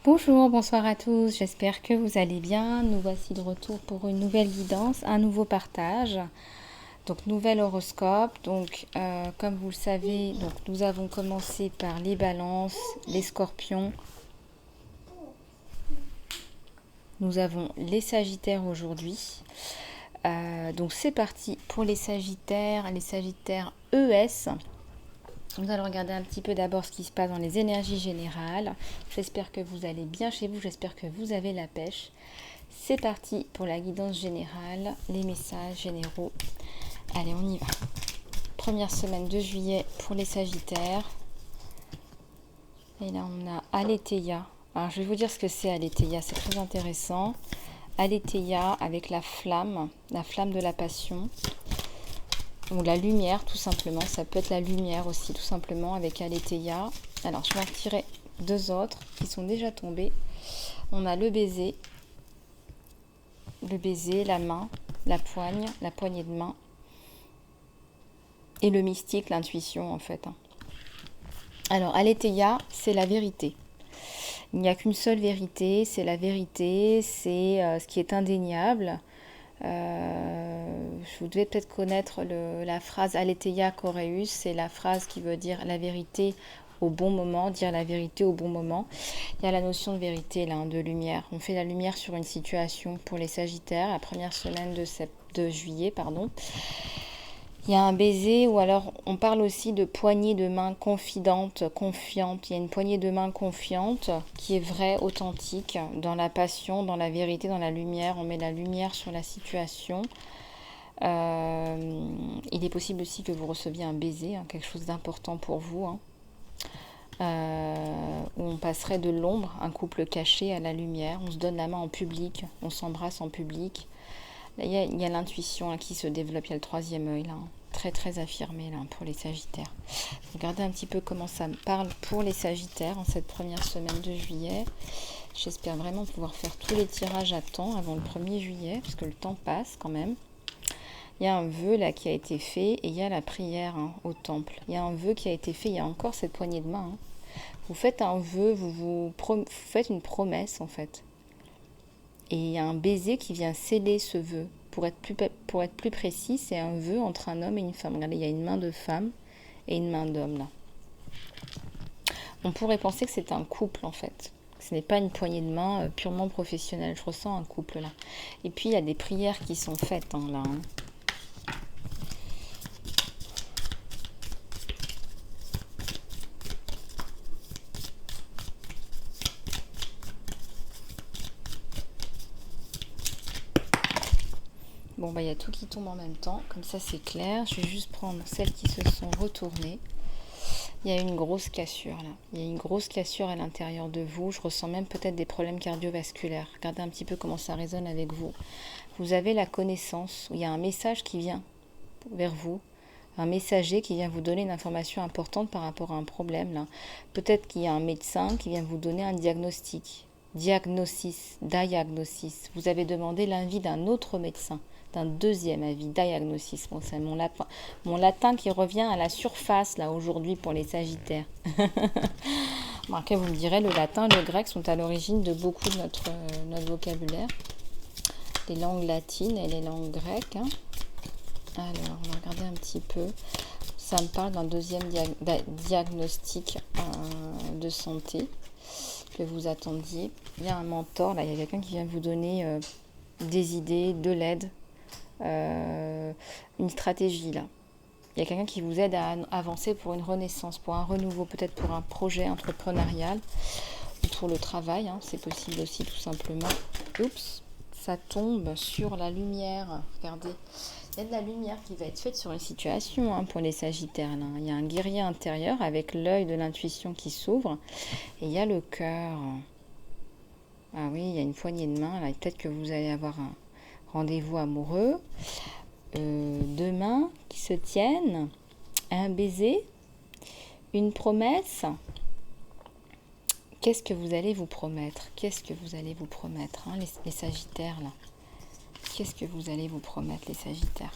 Bonjour, bonsoir à tous, j'espère que vous allez bien. Nous voici de retour pour une nouvelle guidance, un nouveau partage. Donc, nouvel horoscope. Donc, comme vous le savez, donc, nous avons commencé par les balances, les scorpions. Nous avons les sagittaires aujourd'hui. Donc, c'est parti pour les sagittaires ES. Nous allons regarder un petit peu d'abord ce qui se passe dans les énergies générales. J'espère que vous allez bien chez vous, j'espère que vous avez la pêche. C'est parti pour la guidance générale, les messages généraux. Allez, on y va. Première semaine de juillet pour les sagittaires. Et là, on a Aletheia. Alors, je vais vous dire ce que c'est Aletheia, c'est très intéressant. Aletheia avec la flamme de la passion. Ou la lumière, tout simplement. Ça peut être la lumière aussi, tout simplement, avec Aletheia. Alors, je vais en retirer deux autres qui sont déjà tombés. On a le baiser, la main, la poignée de main. Et le mystique, l'intuition, en fait. Alors, Aletheia, c'est la vérité. Il n'y a qu'une seule vérité, c'est la vérité, c'est ce qui est indéniable. Vous devez peut-être connaître la phrase Aletheia Coreus, c'est la phrase qui veut dire la vérité au bon moment, dire la vérité au bon moment. Il y a la notion de vérité, là, de lumière. On fait la lumière sur une situation pour les Sagittaires, la première semaine de juillet, pardon. Il y a un baiser, ou alors on parle aussi de poignée de main confidente, confiante. Il y a une poignée de main confiante qui est vraie, authentique, dans la passion, dans la vérité, dans la lumière. On met la lumière sur la situation. Il est possible aussi que vous receviez un baiser, quelque chose d'important pour vous. Où on passerait de l'ombre, un couple caché, à la lumière. On se donne la main en public, on s'embrasse en public. Là, il y a l'intuition qui se développe, il y a le troisième œil, là, très très affirmé là, pour les Sagittaires. Regardez un petit peu comment ça me parle pour les Sagittaires en cette première semaine de juillet. J'espère vraiment pouvoir faire tous les tirages à temps avant le 1er juillet, parce que le temps passe quand même. Il y a un vœu là qui a été fait et il y a la prière au temple. Il y a un vœu qui a été fait, il y a encore cette poignée de main. Vous faites un vœu, vous faites une promesse en fait. Et il y a un baiser qui vient sceller ce vœu. Pour être plus précis, c'est un vœu entre un homme et une femme. Regardez, il y a une main de femme et une main d'homme là. On pourrait penser que c'est un couple en fait. Ce n'est pas une poignée de main purement professionnelle. Je ressens un couple là. Et puis il y a des prières qui sont faites là. Bon, il y a tout qui tombe en même temps, comme ça c'est clair. Je vais juste prendre celles qui se sont retournées. Il y a une grosse cassure là. Il y a une grosse cassure à l'intérieur de vous. Je ressens même peut-être des problèmes cardiovasculaires. Regardez un petit peu comment ça résonne avec vous. Vous avez la connaissance, il y a un message qui vient vers vous. Un messager qui vient vous donner une information importante par rapport à un problème là. Peut-être qu'il y a un médecin qui vient vous donner un diagnostic. Diagnosis. Vous avez demandé l'avis d'un autre médecin, d'un deuxième avis, diagnosis. Bon, c'est mon latin qui revient à la surface là aujourd'hui pour les Sagittaires. Bon, après, vous me direz, le latin et le grec sont à l'origine de beaucoup de notre vocabulaire. Les langues latines et les langues grecques. Alors, on va regarder un petit peu. Ça me parle d'un deuxième diagnostic de santé que vous attendiez. Il y a un mentor, là, il y a quelqu'un qui vient vous donner des idées, de l'aide, une stratégie, là. Il y a quelqu'un qui vous aide à avancer pour une renaissance, pour un renouveau, peut-être pour un projet entrepreneurial ou pour le travail, c'est possible aussi tout simplement. Oups, ça tombe sur la lumière, regardez. Il y a de la lumière qui va être faite sur une situation pour les Sagittaires. Là. Il y a un guerrier intérieur avec l'œil de l'intuition qui s'ouvre. Et il y a le cœur. Ah oui, il y a une poignée de main. Là. Peut-être que vous allez avoir un rendez-vous amoureux. Deux mains qui se tiennent. Un baiser. Une promesse. Qu'est-ce que vous allez vous promettre? Qu'est-ce que vous allez vous promettre, les Sagittaires là? Qu'est-ce que vous allez vous promettre, les Sagittaires?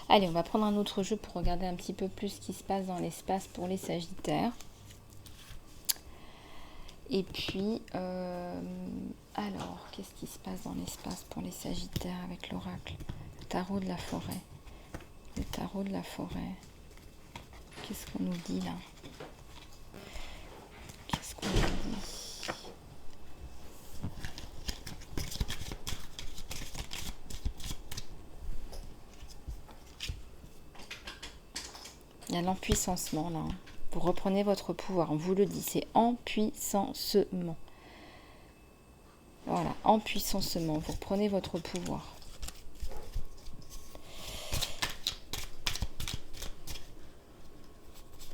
Allez, on va prendre un autre jeu pour regarder un petit peu plus ce qui se passe dans l'espace pour les Sagittaires. Et puis, alors, qu'est-ce qui se passe dans l'espace pour les Sagittaires avec l'oracle? Le tarot de la forêt. Le tarot de la forêt. Qu'est-ce qu'on nous dit là? Qu'est-ce qu'on nous dit? Il y a l'empuissancement là. Vous reprenez votre pouvoir. On vous le dit, c'est empuissancement. Voilà, empuissancement. Vous reprenez votre pouvoir.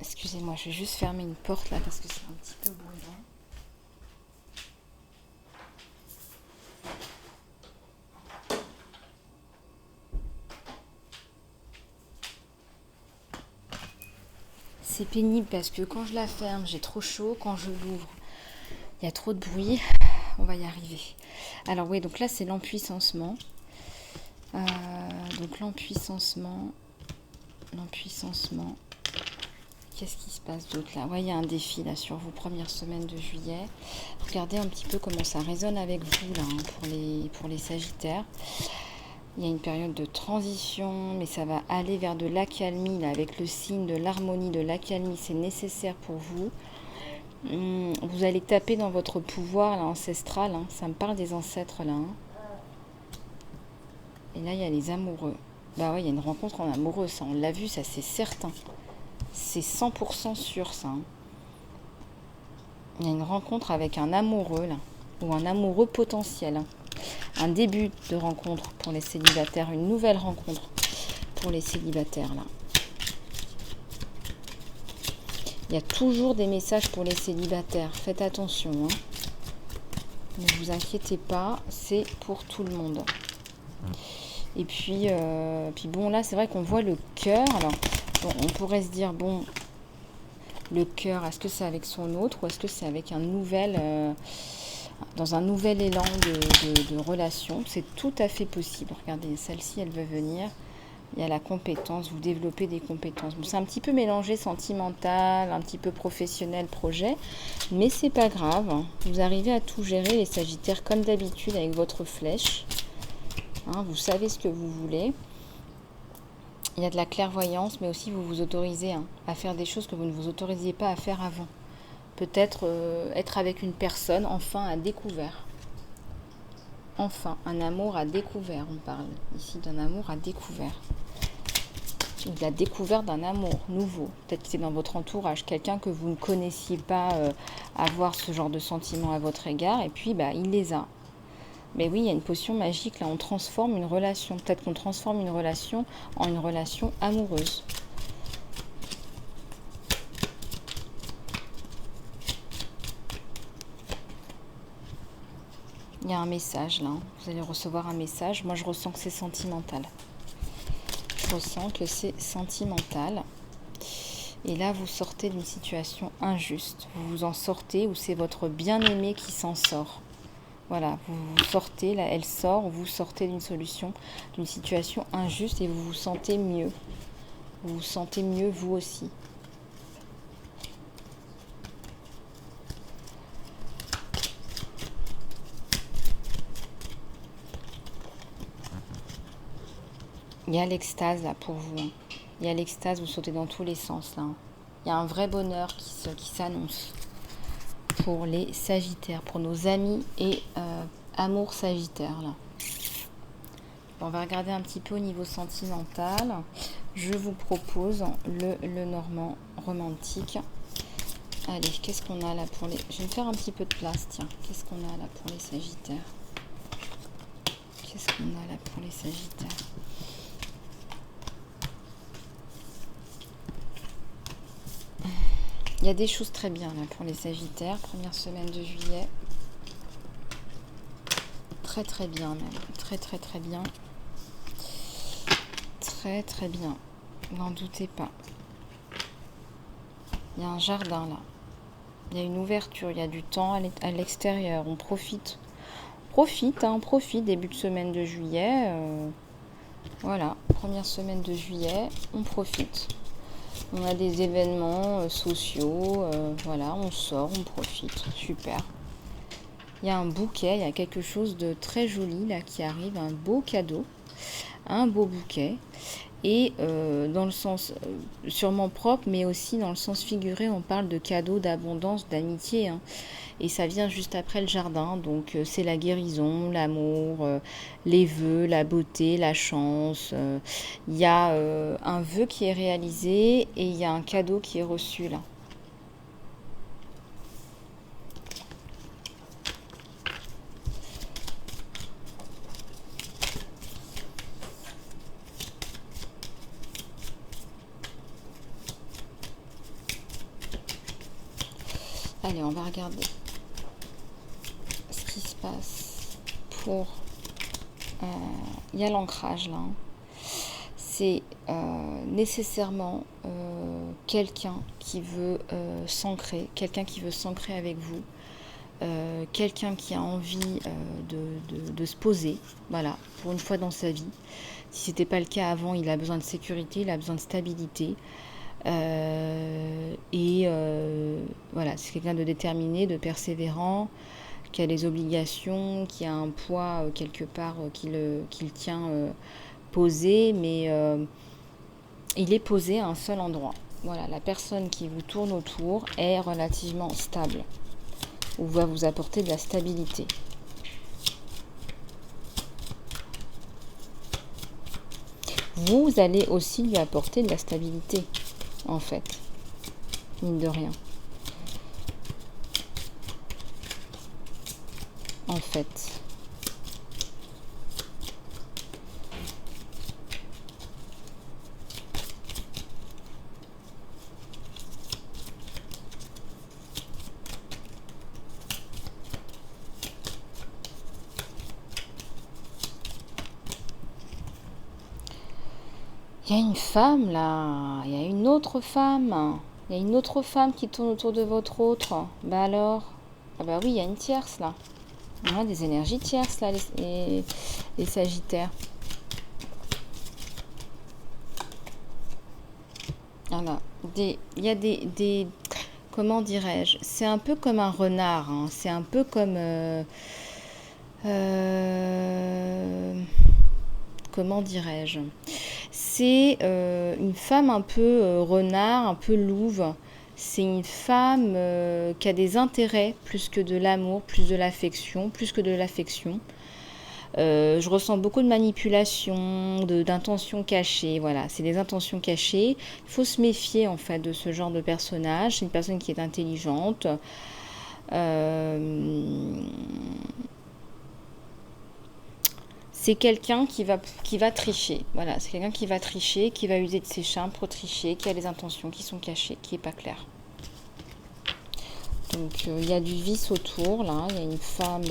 Excusez-moi, je vais juste fermer une porte là parce que c'est un petit peu bruyant. C'est pénible parce que quand je la ferme, j'ai trop chaud. Quand je l'ouvre, il y a trop de bruit. On va y arriver. Alors oui, donc là c'est l'empuissancement. Donc l'empuissancement. Qu'est-ce qui se passe d'autre là? Ouais, il y a un défi là sur vos premières semaines de juillet. Regardez un petit peu comment ça résonne avec vous là, hein, pour les Sagittaires. Il y a une période de transition, mais ça va aller vers de l'accalmie là, avec le signe de l'harmonie, de l'accalmie. C'est nécessaire pour vous. Vous allez taper dans votre pouvoir là, ancestral. Hein. Ça me parle des ancêtres là. Hein. Et là, il y a les amoureux. Bah ouais, il y a une rencontre en amoureux, ça, on l'a vu, ça c'est certain. C'est 100% sûr, ça. Hein. Il y a une rencontre avec un amoureux, là. Ou un amoureux potentiel. Hein. Un début de rencontre pour les célibataires. Une nouvelle rencontre pour les célibataires, là. Il y a toujours des messages pour les célibataires. Faites attention. Hein. Ne vous inquiétez pas, c'est pour tout le monde. Et puis bon, là, c'est vrai qu'on voit le cœur. Alors, bon, on pourrait se dire, bon, le cœur, est-ce que c'est avec son autre ou est-ce que c'est avec un nouvel, dans un nouvel élan de relation? C'est tout à fait possible. Regardez, celle-ci, elle veut venir. Il y a la compétence, vous développez des compétences. Bon, c'est un petit peu mélangé sentimental, un petit peu professionnel, projet, mais c'est pas grave. Vous arrivez à tout gérer, les Sagittaires, comme d'habitude, avec votre flèche. Hein, vous savez ce que vous voulez. Il y a de la clairvoyance, mais aussi vous vous autorisez à faire des choses que vous ne vous autorisiez pas à faire avant. Peut-être être avec une personne, enfin à découvert. Enfin, un amour à découvert, on parle ici d'un amour à découvert. Ou de la découverte d'un amour nouveau. Peut-être que c'est dans votre entourage, quelqu'un que vous ne connaissiez pas avoir ce genre de sentiments à votre égard, et puis bah, il les a. Mais oui, il y a une potion magique, là, on transforme une relation. Peut-être qu'on transforme une relation en une relation amoureuse. Il y a un message, là. Vous allez recevoir un message. Moi, je ressens que c'est sentimental. Je ressens que c'est sentimental. Et là, vous sortez d'une situation injuste. Vous vous en sortez ou c'est votre bien-aimé qui s'en sort. Voilà, vous sortez, là, elle sort, vous sortez d'une solution, d'une situation injuste et vous vous sentez mieux. Vous vous sentez mieux vous aussi. Il y a l'extase là pour vous. Hein. Il y a l'extase, vous sautez dans tous les sens là. Hein. Il y a un vrai bonheur qui s'annonce pour les Sagittaires, pour nos amis et amour Sagittaire là. On va regarder un petit peu au niveau sentimental. Je vous propose le Normand romantique. Allez, qu'est-ce qu'on a là pour les... Je vais me faire un petit peu de place, tiens. Qu'est-ce qu'on a là pour les Sagittaires? Qu'est-ce qu'on a là pour les Sagittaires? Il y a des choses très bien là pour les Sagittaires. Première semaine de juillet. Très très bien même. Très très très bien. Très très bien. N'en doutez pas. Il y a un jardin là. Il y a une ouverture. Il y a du temps à l'extérieur. On profite. On profite. Début de semaine de juillet. Voilà. Première semaine de juillet. On profite. On a des événements sociaux, voilà, on sort, on profite, super. Il y a un bouquet, il y a quelque chose de très joli là qui arrive, un beau cadeau, un beau bouquet. Et dans le sens sûrement propre, mais aussi dans le sens figuré, on parle de cadeaux, d'abondance, d'amitié. Hein. Et ça vient juste après le jardin, donc c'est la guérison, l'amour, les vœux, la beauté, la chance. Il y a un vœu qui est réalisé et il y a un cadeau qui est reçu là. Allez, on va regarder ce qui se passe pour... Il y a l'ancrage là. Hein. C'est nécessairement quelqu'un qui veut s'ancrer, quelqu'un qui veut s'ancrer avec vous, quelqu'un qui a envie de se poser, voilà, pour une fois dans sa vie. Si ce n'était pas le cas avant, il a besoin de sécurité, il a besoin de stabilité. Voilà, c'est quelqu'un de déterminé, de persévérant, qui a des obligations, qui a un poids quelque part qui le tient posé, mais il est posé à un seul endroit. Voilà, la personne qui vous tourne autour est relativement stable ou va vous apporter de la stabilité. Vous allez aussi lui apporter de la stabilité, en fait, mine de rien. En fait. Il y a une femme là, il y a une autre femme. Il y a une autre femme qui tourne autour de votre autre. Bah alors? Ah bah oui, il y a une tierce là. On a des énergies tierces là, les Sagittaires. Voilà. Il y a des comment dirais-je? C'est un peu comme un renard. Hein. C'est un peu comme... comment dirais-je? C'est une femme un peu renard, un peu louve. C'est une femme qui a des intérêts plus que de l'amour, plus de l'affection, plus que de l'affection. Je ressens beaucoup de manipulation, d'intentions cachées. Voilà, c'est des intentions cachées. Il faut se méfier en fait de ce genre de personnage. C'est une personne qui est intelligente. C'est quelqu'un qui va tricher. Voilà, c'est quelqu'un qui va tricher, qui va user de ses charmes pour tricher, qui a des intentions qui sont cachées, qui n'est pas clair. Donc il y a du vice autour, là. Il y a une femme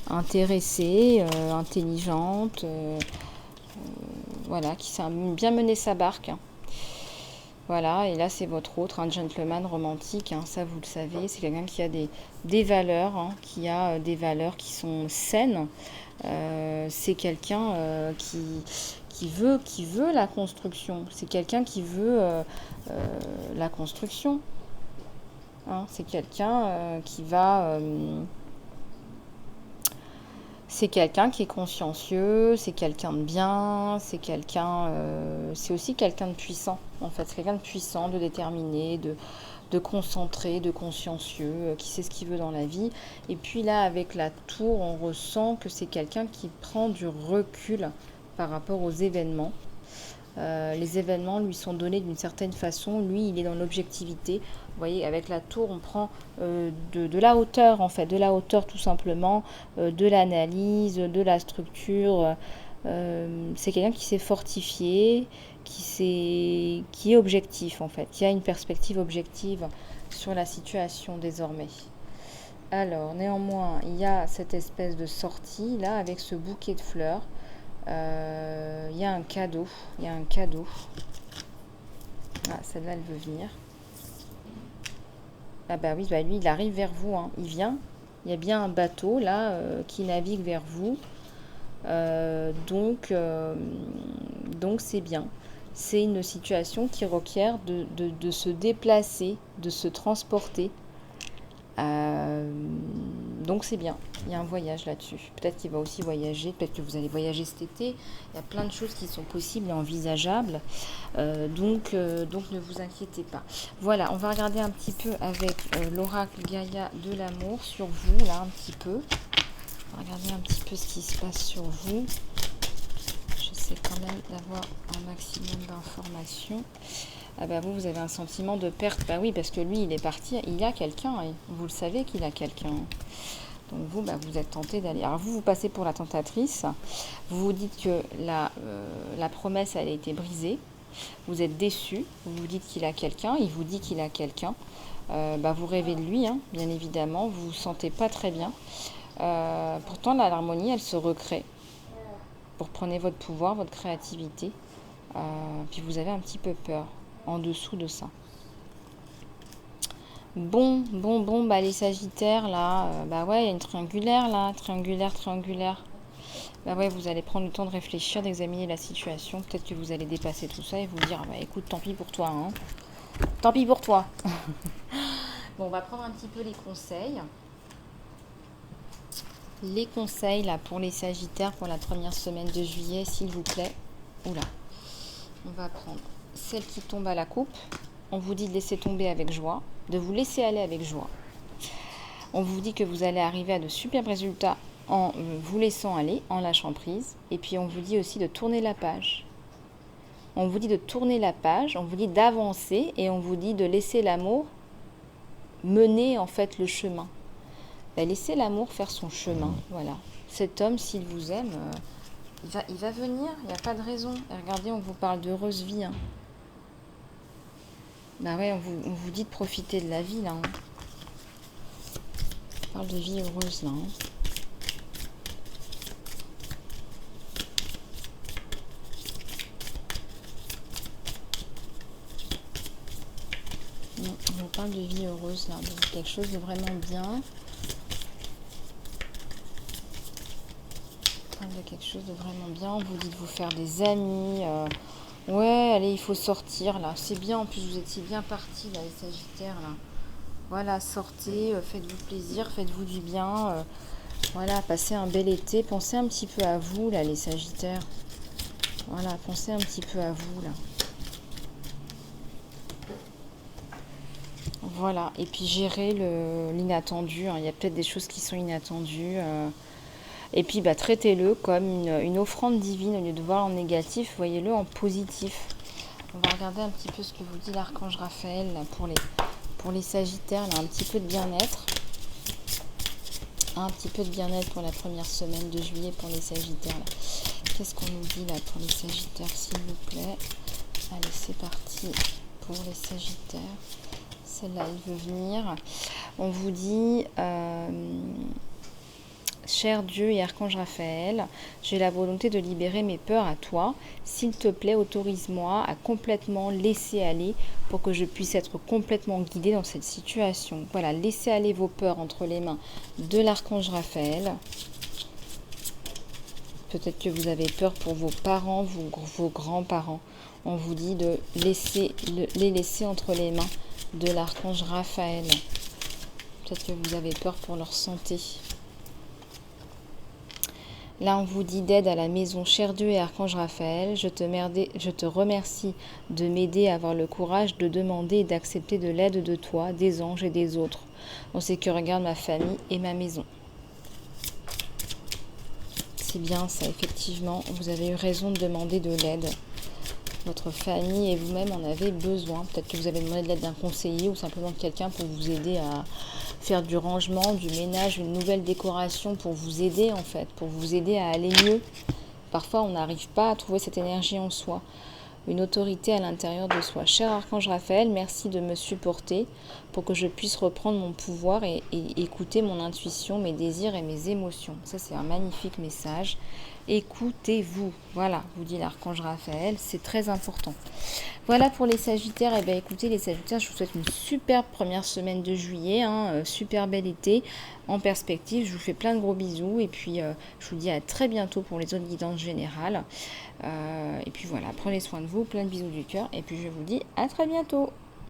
intéressée, intelligente, voilà, qui sait bien mener sa barque. Hein. Voilà, et là c'est votre autre, un gentleman romantique, hein, ça vous le savez, c'est quelqu'un qui a des valeurs, hein, qui a des valeurs qui sont saines. C'est quelqu'un qui veut la construction. C'est quelqu'un qui veut la construction. Hein, c'est quelqu'un qui va... c'est quelqu'un qui est consciencieux, c'est quelqu'un de bien, c'est aussi quelqu'un de puissant, en fait. C'est quelqu'un de puissant, de déterminé, de concentré, de consciencieux, qui sait ce qu'il veut dans la vie. Et puis là, avec la tour, on ressent que c'est quelqu'un qui prend du recul par rapport aux événements. Les événements lui sont donnés d'une certaine façon. Lui, il est dans l'objectivité. Vous voyez, avec la tour, on prend de la hauteur, en fait, de la hauteur tout simplement, de l'analyse, de la structure. C'est quelqu'un qui s'est fortifié, qui est objectif, en fait, qui a une perspective objective sur la situation désormais. Alors, néanmoins, il y a cette espèce de sortie, là, avec ce bouquet de fleurs. Il y a un cadeau. Il y a un cadeau. Ah, celle-là, elle veut venir. Ah bah oui, bah lui, il arrive vers vous. Hein. Il vient. Il y a bien un bateau, là, qui navigue vers vous. Donc c'est bien. c'est une situation qui requiert de se déplacer, de se transporter. Donc c'est bien, il y a un voyage là-dessus. Peut-être qu'il va aussi voyager, peut-être que vous allez voyager cet été. Il y a plein de choses qui sont possibles et envisageables. Donc ne vous inquiétez pas. Voilà, on va regarder un petit peu avec l'oracle Gaïa de l'amour sur vous, là un petit peu. On va regarder un petit peu ce qui se passe sur vous. J'essaie quand même d'avoir un maximum d'informations. Ah bah vous avez un sentiment de perte. Bah oui, parce que lui, il est parti, il a quelqu'un. Et vous le savez qu'il a quelqu'un. Donc vous, vous êtes tenté d'aller. Alors vous passez pour la tentatrice. Vous vous dites que la promesse, elle a été brisée. Vous êtes déçu. Vous vous dites qu'il a quelqu'un. Il vous dit qu'il a quelqu'un. Vous rêvez de lui, bien évidemment. Vous vous sentez pas très bien. Pourtant, l'harmonie, elle se recrée. Vous reprenez votre pouvoir, votre créativité. Puis vous avez un petit peu peur en dessous de ça. Bon, les Sagittaires, là, ouais, il y a une triangulaire, là, triangulaire. Bah ouais, vous allez prendre le temps de réfléchir, d'examiner la situation. Peut-être que vous allez dépasser tout ça et vous dire, écoute, tant pis pour toi, hein. Tant pis pour toi. Bon, on va prendre un petit peu les conseils. Les conseils, là, pour les Sagittaires, pour la première semaine de juillet, s'il vous plaît. Oula. On va prendre celle qui tombe à la coupe. On vous dit de laisser tomber avec joie, de vous laisser aller avec joie. On vous dit que vous allez arriver à de superbes résultats en vous laissant aller, en lâchant prise. Et puis on vous dit aussi de tourner la page. On vous dit de tourner la page, on vous dit d'avancer et on vous dit de laisser l'amour mener en fait le chemin. Laissez l'amour faire son chemin, voilà. Cet homme, s'il vous aime, il va venir, il n'y a pas de raison. Et regardez, on vous parle d'heureuse vie. Hein. Ouais, on vous dit de profiter de la vie, là. Hein. On parle de vie heureuse, là. Hein. On vous parle de vie heureuse, là. De quelque chose de vraiment bien. De quelque chose de vraiment bien. On vous dit de vous faire des amis. Ouais, allez, il faut sortir, là. C'est bien, en plus, vous étiez bien partis, là, les Sagittaires, là. Voilà, sortez, faites-vous plaisir, faites-vous du bien. Voilà, passez un bel été. Pensez un petit peu à vous, là, les Sagittaires. Voilà, pensez un petit peu à vous, là. Voilà, et puis gérez l'inattendu. Hein. Il y a peut-être des choses qui sont inattendues. Et puis, traitez-le comme une offrande divine. Au lieu de voir en négatif, voyez-le en positif. On va regarder un petit peu ce que vous dit l'archange Raphaël là, pour les Sagittaires. Là, un petit peu de bien-être. Un petit peu de bien-être pour la première semaine de juillet pour les Sagittaires. Qu'est-ce qu'on nous dit là pour les Sagittaires, s'il vous plaît? Allez, c'est parti pour les Sagittaires. Celle-là, il veut venir. On vous dit... Cher Dieu et Archange Raphaël, j'ai la volonté de libérer mes peurs à toi. S'il te plaît, autorise-moi à complètement laisser aller pour que je puisse être complètement guidée dans cette situation. Voilà, laissez aller vos peurs entre les mains de l'Archange Raphaël. Peut-être que vous avez peur pour vos parents, vos grands-parents. On vous dit de les laisser entre les mains de l'Archange Raphaël. Peut-être que vous avez peur pour leur santé. Là, on vous dit d'aide à la maison, cher Dieu et Archange Raphaël, je te remercie de m'aider à avoir le courage de demander et d'accepter de l'aide de toi, des anges et des autres. On sait que regarde ma famille et ma maison. C'est bien ça, effectivement, vous avez eu raison de demander de l'aide. Votre famille et vous-même en avez besoin. Peut-être que vous avez demandé de l'aide d'un conseiller ou simplement de quelqu'un pour vous aider à faire du rangement, du ménage, une nouvelle décoration pour vous aider en fait, pour vous aider à aller mieux. Parfois, on n'arrive pas à trouver cette énergie en soi, une autorité à l'intérieur de soi. Cher Archange Raphaël, merci de me supporter pour que je puisse reprendre mon pouvoir et écouter mon intuition, mes désirs et mes émotions. Ça, c'est un magnifique message. écoutez-vous. Voilà, vous dit l'archange Raphaël, c'est très important. Voilà pour les Sagittaires. Et bien écoutez les Sagittaires, je vous souhaite une superbe première semaine de juillet, super bel été en perspective. Je vous fais plein de gros bisous et puis je vous dis à très bientôt pour les autres guidances générales. Et puis voilà, prenez soin de vous, plein de bisous du cœur et puis je vous dis à très bientôt.